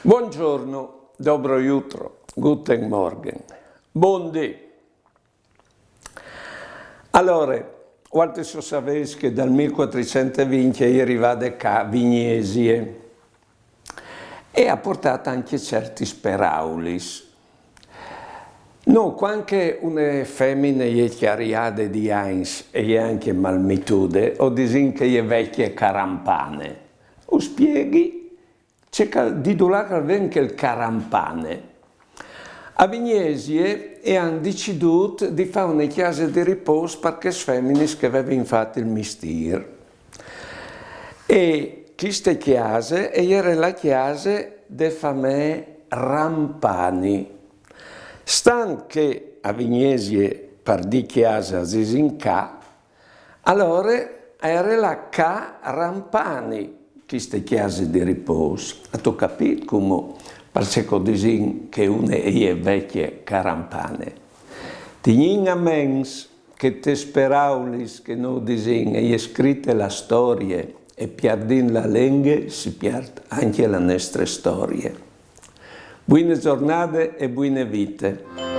Buongiorno, dobro jutro, guten Morgen, buondì. Allora, quanto so sapete che dal 1420 è arrivata qua Vignesie e ha portato anche certi speraulis. No, quando una femmina è chiariade di Heinz e è anche malmitude, o disin che è vecchie carampane, o spieghi di dove anche il carampane. A Vignesie hanno deciduto di fare una chiesa di riposo perché le femmine che avevano fatto il mistero. E questa chiesa era la chiesa delle famiglie Rampani. Stan che a Vignesie per di chiesa si in K, allora era la K Rampani, questa chiesa di riposo. E tu capito come, perché dicono che una è vecchia carampane. Tignin a mens che te speraulis che non dicono, è scritta la storia e piardin la lingua si pierde anche la nostra storia. Buone giornate e buone vite.